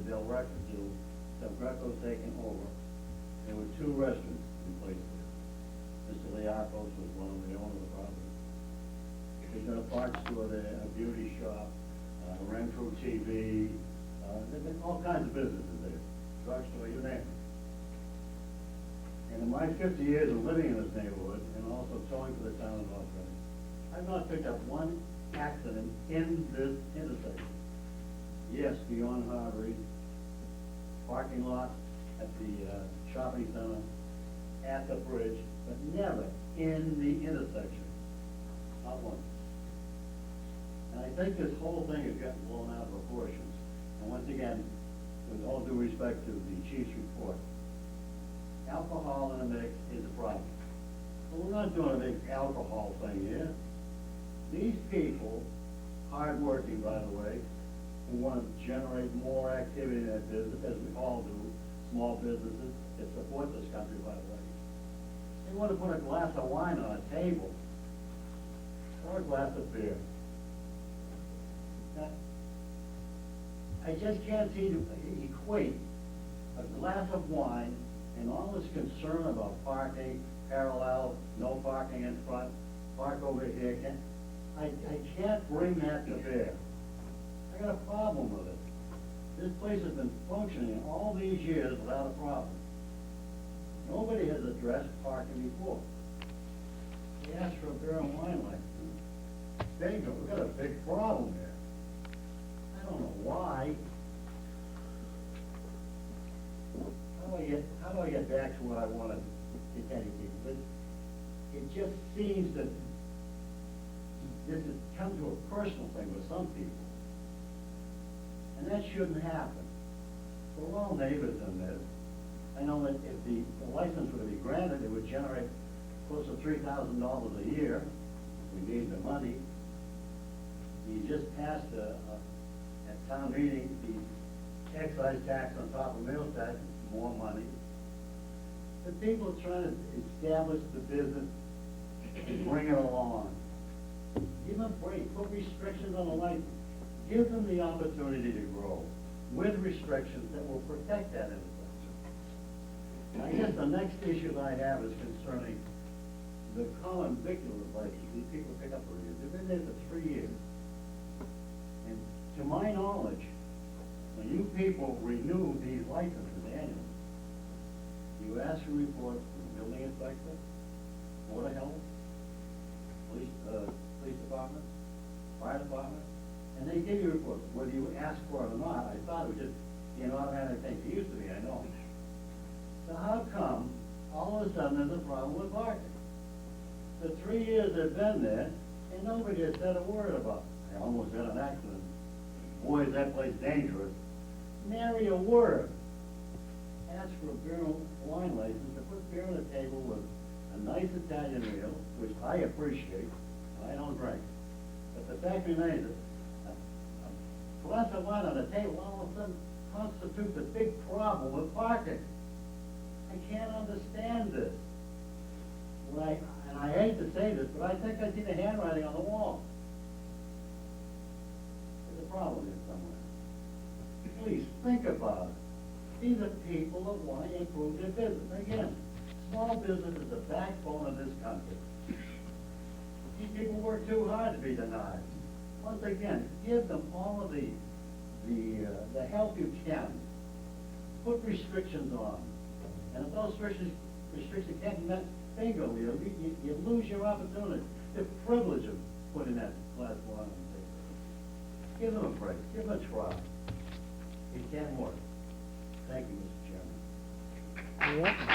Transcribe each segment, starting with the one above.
Del Greco's taken over, there were 2 restaurants in place there. Mr. Liakos was one of the owners of the property. He's got a parts store there, a beauty shop, Renfrew TV, there's been all kinds of businesses there, drugstore, you name it. And in my 50 years of living in this neighborhood, and also towing for the town of North Reading, I've not picked up one accident in this intersection. Yes, beyond Harvard, parking lot at the shopping center, at the bridge, but never in the intersection, not once. And I think this whole thing has gotten blown out of proportions. And once again, with all due respect to the chief's report, alcohol in the mix is a problem. But we're not doing a big alcohol thing here. These people, hardworking by the way, who want to generate more activity in their business, as we all do, small businesses that support this country by the way. They want to put a glass of wine on a table, or a glass of beer. Now, I just can't see to equate a glass of wine and all this concern about parking, parallel, no parking in front, park over here. I can't bring that to bear. I got a problem with it. This place has been functioning all these years without a problem. Nobody has addressed parking before. They asked for a beer and wine license. Bingo, we've got a big problem here. I don't know why. How do I get back to what I want to tell you people? But it just seems that this has come to a personal thing with some people. And that shouldn't happen. So we're all neighbors in this. I know that if the license were to be granted, it would generate close to $3,000 a year. We need the money. You just passed at town meeting the excise tax on top of meals tax, more money. The people are trying to establish the business and bring it along. Give them a break, put restrictions on the license. Give them the opportunity to grow with restrictions that will protect that intersection. And I guess the next issue that I have is concerning the common vicular license. These people pick up for years. They've been there for 3 years. And to my knowledge, when you people renew these licenses annually, you ask for a report from the building inspector, Board of Health, police department, fire department, and they give you a report, whether you ask for it or not. I thought it would just be an automatic thing. It used to be, I know. So how come all of a sudden there's a problem with parking? For 3 years they've been there, and nobody has said a word about it. I almost had an accident. Boy, is that place dangerous. Nary a word. Ask for a beer and wine license to put beer on the table with a nice Italian meal, which I appreciate, and I don't drink. But the fact remains that a glass of wine on the table all of a sudden constitutes a big problem with parking. I can't understand this. And I hate to say this, but I think I see the handwriting on the wall. There's a problem here somewhere. Please think about it. These are people that want to improve their business. Again, small business is the backbone of this country. These people work too hard to be denied. Once again, give them all of the help you can. Put restrictions on them. And if those restrictions can't be met, bingo, you lose your opportunity, the privilege of putting that glass of wine on the table. Give them a break. Give them a try. It can work. Thank you, Mr. Chairman. You're welcome.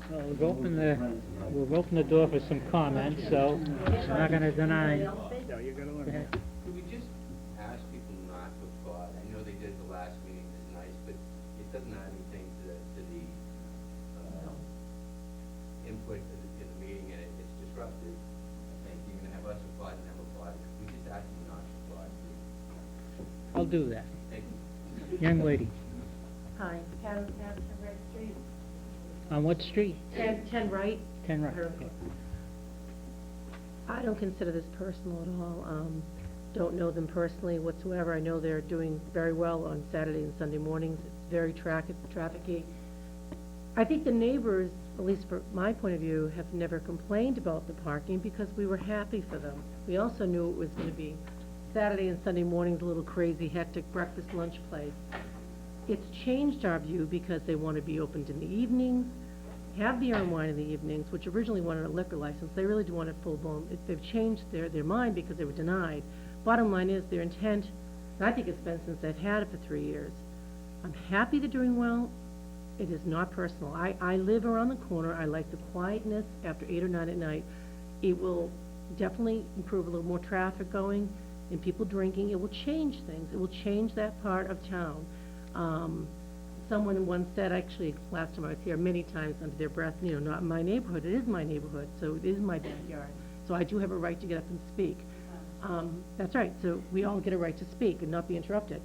Well, we've opened the door for some comments, so I'm not going to deny. No, you're going to learn. Could we just ask people not to applaud? I know they did the last meeting, it's nice, but it doesn't add anything to the input to the meeting, and it's disruptive. I think you're going to have us applaud and them applaud. We just ask you not to applaud, please. I'll do that. Thank you. Young lady. Hi, 10 Red Street. On what street? 10 right. 10 right. Okay. I don't consider this personal at all. Don't know them personally whatsoever. I know they're doing very well on Saturday and Sunday mornings. It's very trafficy. I think the neighbors, at least from my point of view, have never complained about the parking because we were happy for them. We also knew it was going to be Saturday and Sunday mornings, a little crazy, hectic breakfast, lunch place. It's changed our view because they want to be opened in the evenings, have beer and wine in the evenings, which originally wanted a liquor license. They really do want it full-blown. They've changed their mind because they were denied. Bottom line is their intent, and I think it's been since they've had it for 3 years. I'm happy they're doing well. It is not personal. I live around the corner. I like the quietness after 8 or 9 at night. It will definitely improve a little more traffic going and people drinking. It will change things. It will change that part of town. Someone once said, actually, last time I was here, many times under their breath, you know, not in my neighborhood. It is my neighborhood, so it is my backyard. So I do have a right to get up and speak. That's right. So we all get a right to speak and not be interrupted.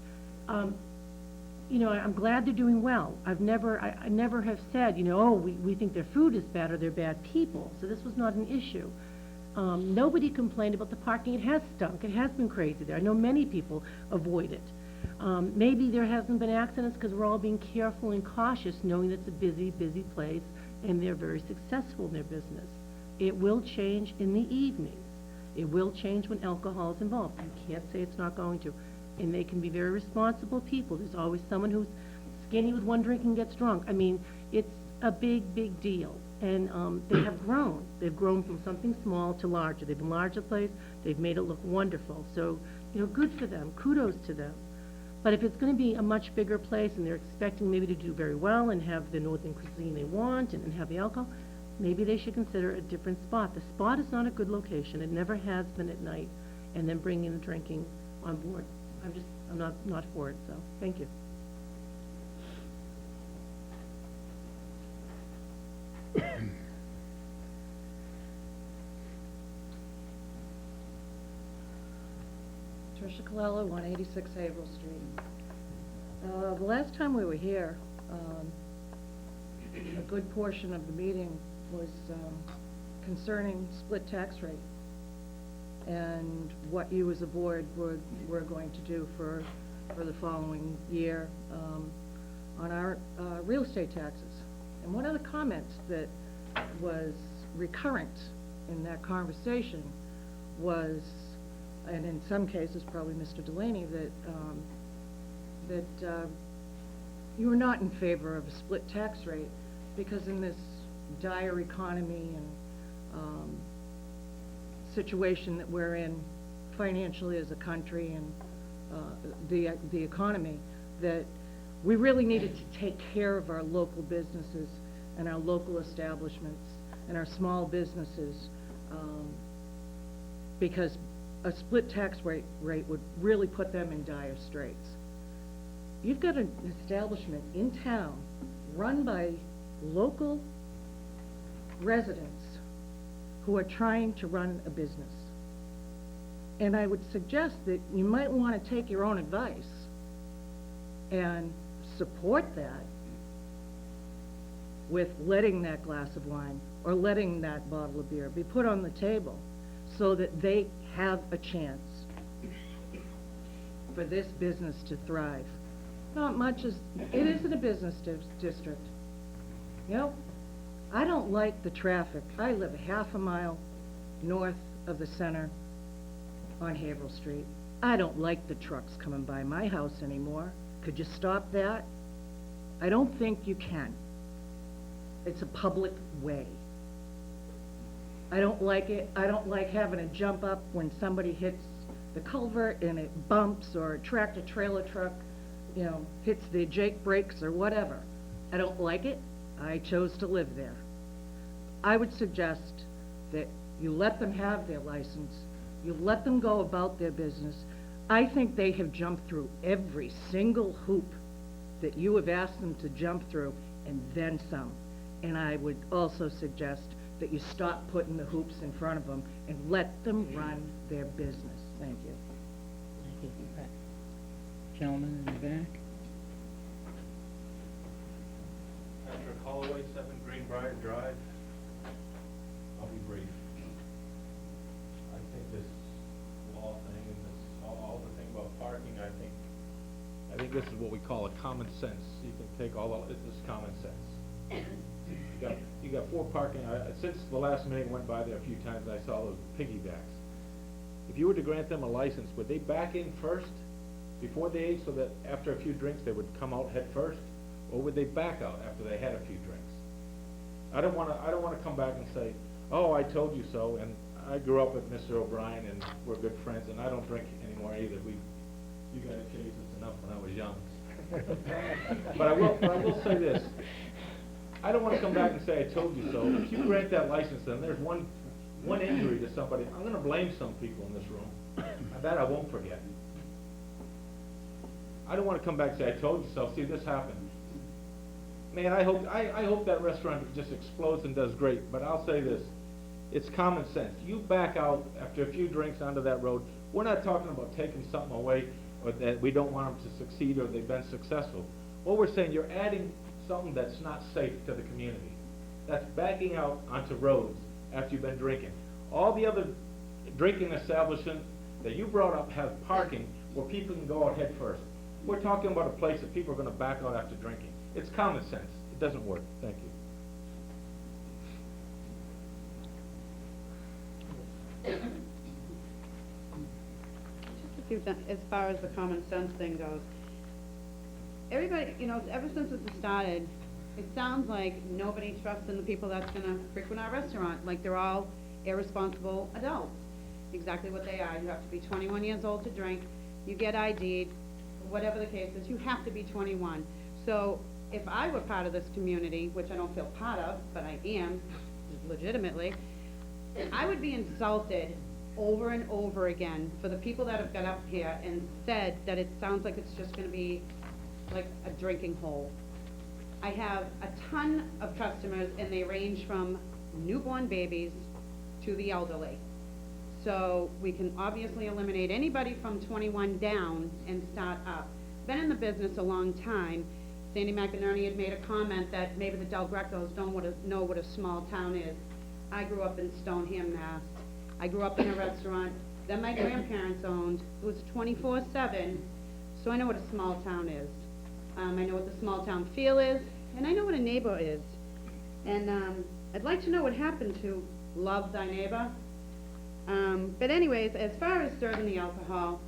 You know, I'm glad they're doing well. I never have said, you know, oh, we think their food is bad or they're bad people. So this was not an issue. Nobody complained about the parking. It has stunk. It has been crazy there. I know many people avoid it. Maybe there hasn't been accidents because we're all being careful and cautious, knowing it's a busy, busy place, and they're very successful in their business. It will change in the evenings. It will change when alcohol is involved. You can't say it's not going to. And they can be very responsible people. There's always someone who's skinny with one drink and gets drunk. I mean, it's a big, big deal. And they have grown. They've grown from something small to larger. They've enlarged the place. They've made it look wonderful. So, you know, good for them. Kudos to them. But if it's going to be a much bigger place and they're expecting maybe to do very well and have the northern cuisine they want and have the alcohol, maybe they should consider a different spot. The spot is not a good location. It never has been at night. And then bringing the drinking on board. I'm not for it, so thank you. Tricia Colella, 186 Haverhill Street. The last time we were here, a good portion of the meeting was concerning split tax rate and what you as a board were going to do for the following year on our real estate taxes. And one of the comments that was recurrent in that conversation was, and in some cases probably Mr. Delaney, that you were not in favor of a split tax rate because in this dire economy and situation that we're in financially as a country and the economy, that we really needed to take care of our local businesses and our local establishments and our small businesses because a split tax rate would really put them in dire straits. You've got an establishment in town run by local residents who are trying to run a business. And I would suggest that you might want to take your own advice and support that with letting that glass of wine or letting that bottle of beer be put on the table so that they have a chance for this business to thrive. Not much as, it isn't a business district. You know, I don't like the traffic. I live a half a mile north of the center on Haverhill Street. I don't like the trucks coming by my house anymore. Could you stop that? I don't think you can. It's a public way. I don't like it. I don't like having to jump up when somebody hits the culvert and it bumps, or a tractor trailer truck, you know, hits the Jake brakes or whatever. I don't like it. I chose to live there. I would suggest that you let them have their license. You let them go about their business. I think they have jumped through every single hoop that you have asked them to jump through, and then some. And I would also suggest that you stop putting the hoops in front of them and let them run their business. Thank you. Thank you. Gentleman in the back. Patrick Holloway, 7 Greenbrier Drive. I'll be brief. think this is what we call a common sense. You can take this is common sense. You got 4 parking, since the last meeting, I went by there a few times, I saw those piggybacks. If you were to grant them a license, would they back in first before they ate, so that after a few drinks they would come out head first? Or would they back out after they had a few drinks? I don't wanna come back and say, oh, I told you so, and I grew up with Mr. O'Brien and we're good friends, and I don't drink anymore either. You guys chased us enough when I was young. But I will say this, I don't wanna come back and say I told you so. If you grant that license, then there's one injury to somebody, I'm gonna blame some people in this room. That I won't forget. I don't wanna come back and say I told you so, see, this happened. Man, I hope that restaurant just explodes and does great, but I'll say this, it's common sense. You back out after a few drinks onto that road, we're not talking about taking something away, or that we don't want them to succeed or they've been successful. What we're saying, you're adding something that's not safe to the community. That's backing out onto roads after you've been drinking. All the other drinking establishments that you brought up have parking where people can go out head first. We're talking about a place that people are gonna back out after drinking. It's common sense. It doesn't work. Thank you. Just a few things, as far as the common sense thing goes. Everybody, ever since it started, it sounds like nobody trusts in the people that's gonna frequent our restaurant, like they're all irresponsible adults. Exactly what they are. You have to be 21 years old to drink, you get ID'd, whatever the case is, you have to be 21. So, if I were part of this community, which I don't feel part of, but I am, legitimately, I would be insulted over and over again for the people that have got up here and said that it sounds like it's just gonna be like a drinking hole. I have a ton of customers, and they range from newborn babies to the elderly. So we can obviously eliminate anybody from 21 down and start up. Been in the business a long time. Sandy McInerney had made a comment that maybe the Del Grecos don't know what a small town is. I grew up in Stoneham, Mass. I grew up in a restaurant that my grandparents owned. It was 24/7, so I know what a small town is. I know what the small town feel is, and I know what a neighbor is. And I'd like to know what happened to love thy neighbor. But anyways, as far as serving the alcohol,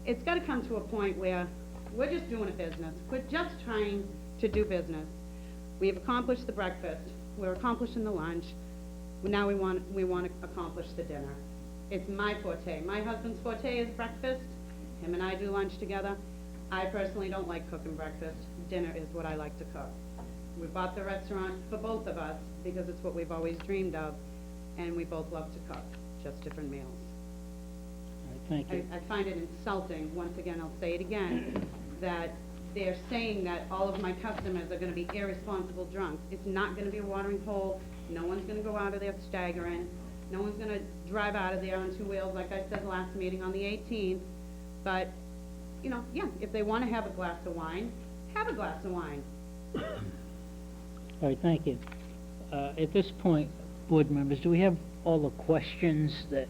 it's gotta come to a point where we're just doing a business. We're just trying to do business. We've accomplished the breakfast. We're accomplishing the lunch. Now we want to accomplish the dinner. It's my forte. My husband's forte is breakfast. Him and I do lunch together. I personally don't like cooking breakfast. Dinner is what I like to cook. We bought the restaurant for both of us because it's what we've always dreamed of, and we both love to cook, just different meals. All right, thank you. I find it insulting, once again, I'll say it again, that they're saying that all of my customers are gonna be irresponsible drunks. It's not gonna be a watering hole. No one's gonna go out of there staggering. No one's gonna drive out of there on 2 wheels, like I said last meeting on the 18th. But, yeah, if they wanna have a glass of wine, have a glass of wine. All right, thank you. At this point, board members, do we have all the questions that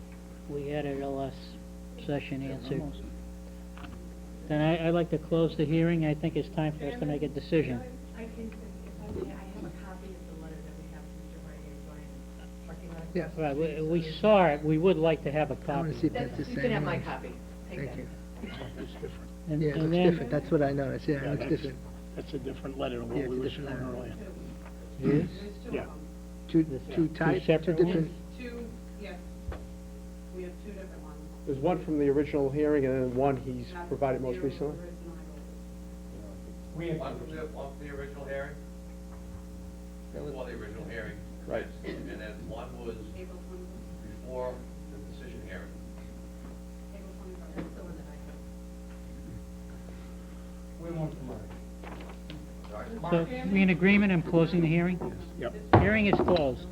we had at our last session answered? Then I'd like to close the hearing. I think it's time for us to make a decision. I think that if I may, I have a copy of the letter that we have from Mr. Hardy, parking lot. Yeah. Right, we saw it, we would like to have a I wanna copy. see if that's the same. You can have my one. copy. Take Thank that. you. And- Yeah, it and looks then- different, that's what I noticed, yeah, it looks that's- different. That's a different letter than Yeah, what it's we a were different showing letter. earlier. Yes? Yeah. Two Two types, two separate ones? different, Yes, we have 2 different ones. There's one from the original hearing and then one he's That's provided the most recently. original, I believe. One from the original hearing, before the original hearing. Right. And then one was April 21st. before the decision hearing. April 21st. That's the one that I have. So, we in agreement in closing the hearing? Yep. Hearing is closed.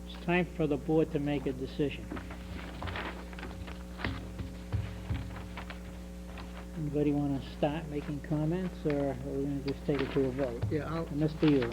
It's time for the board to make a decision. Anybody want to start making comments, or are we going to just take it to a vote? yeah, Mr. Yule?